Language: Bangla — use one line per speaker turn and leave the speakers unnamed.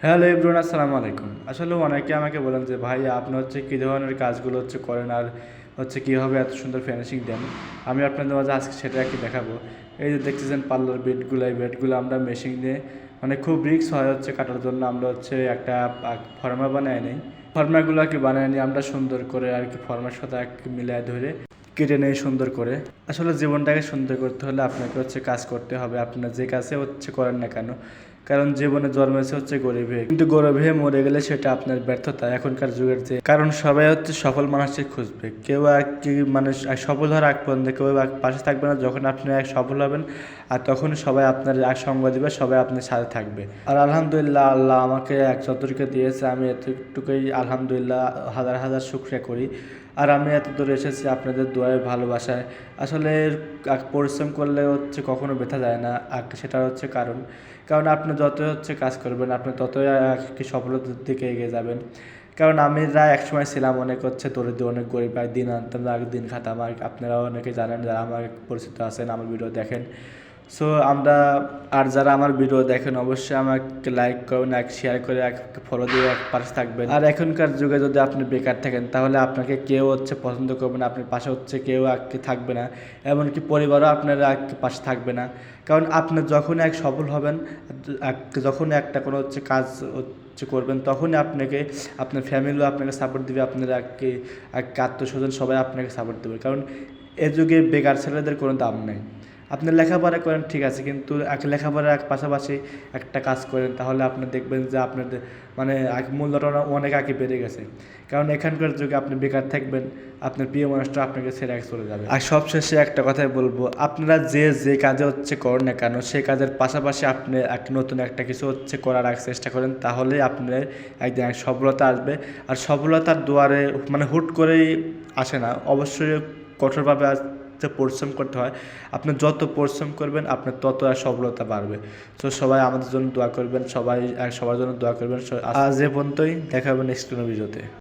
হ্যালো এভরিওয়ান, আসসালামু আলাইকুম। আসলে অনেকে আমাকে বলেন যে ভাই আপনি কী ধরনের কাজগুলো করেন, আর কীভাবে এত সুন্দর ফিনিশিং দেন। আমি আপনাদের মাঝে আজকে সেটা দেখাবো। এই যে দেখতেছেন পার্লার বেডগুলো, এই বেডগুলো আমরা মেশিন দিয়ে খুব রিস্ক হয় কাটার জন্য আমরা একটা ফর্মা বানায় নিই। ফর্মাগুলো বানায় নিই আমরা সুন্দর করে ফর্মার সাথে মিলায় ধরে কেটে নেই সুন্দর করে। আসলে জীবনটাকে সুন্দর করতে হলে আপনাকে কাজ করতে হবে, আপনার যে কাজে করেন না কেন। কারণ জীবনে জন্মেছে গরিব হয়ে, কিন্তু গরিব হয়ে মরে গেলে সেটা আপনার ব্যর্থতা এখনকার যুগের। যে কারণ সবাই সফল মানুষকে খুঁজবে, কেউ মানুষ সফল হওয়ার আগ পর্যন্ত কেউ পাশে থাকবে না। যখন আপনি সফল হবেন আর তখন সবাই আপনার সঙ্গ দিবে, সবাই আপনার সাথে থাকবে। আর আলহামদুলিল্লাহ, আল্লাহ আমাকে যতটুকু দিয়েছে আমি এতটুকুই আলহামদুলিল্লাহ হাজার হাজার শুকরিয়া করি। আর আমি এত দূরে এসেছি আপনাদের দোয়ায়, ভালোবাসায়। আসলে পরিশ্রম করলে কখনো ব্যথা যায় না, সেটা কারণ কারণ আপনি যত কাজ করবেন আপনি ততই সফলতার দিকে এগিয়ে যাবেন। কারণ আমরা একসময় ছিলাম দরিদ্র, অনেক গরিব, আর দিন আনতাম, দিন খাতাম। আর আপনারাও অনেকে জানেন, যারা আমার পরিচিত আছেন, আমার ভিডিও দেখেন। সো আমরা, আর যারা আমার ভিডিও দেখেন অবশ্যই আমাকে লাইক করবেন, শেয়ার করে ফলো দিয়ে পাশে থাকবেন। আর এখনকার যুগে যদি আপনি বেকার থাকেন তাহলে আপনাকে কেউ পছন্দ করবে না, আপনার পাশে কেউ থাকবে না, এমনকি পরিবারও আপনার পাশে থাকবে না। কারণ আপনি যখন সফল হবেন, যখন একটা কোনো কাজ করবেন, তখনই আপনাকে আপনার ফ্যামিলিও আপনাকে সাপোর্ট দেবে, আপনার আত্মস্বজন সবাই আপনাকে সাপোর্ট দেবে। কারণ এ যুগে বেকার ছেলেদের কোনো দাম নেই। আপনি লেখাপড়া করেন ঠিক আছে, কিন্তু লেখাপড়ার পাশাপাশি একটা কাজ করেন, তাহলে আপনি দেখবেন যে আপনাদের মূল্যটা অনেক আগে বেড়ে গেছে। কারণ এখানকার যুগে আপনি বেকার থাকবেন, আপনার প্রিয় মানুষটা আপনাকে ছেড়ে চলে যাবে। আর সবশেষে একটা কথাই বলবো, আপনারা যে কাজে করেন না কেন, সেই কাজের পাশাপাশি আপনি নতুন একটা কিছু করার চেষ্টা করেন, তাহলে আপনার একদিন সফলতা আসবে। আর সফলতার দুয়ারে হুট করেই আসে না, অবশ্যই কঠোরভাবে পরিশ্রম করতে হয়। আপনি যত পরিশ্রম করবেন আপনার তত সফলতা বাড়বে। তো সবাই আমাদের জন্য দোয়া করবেন, সবার জন্য দোয়া করবেন। আজ এ পর্যন্তই, দেখা হবে নেক্সট কোনো ভিডিওতে।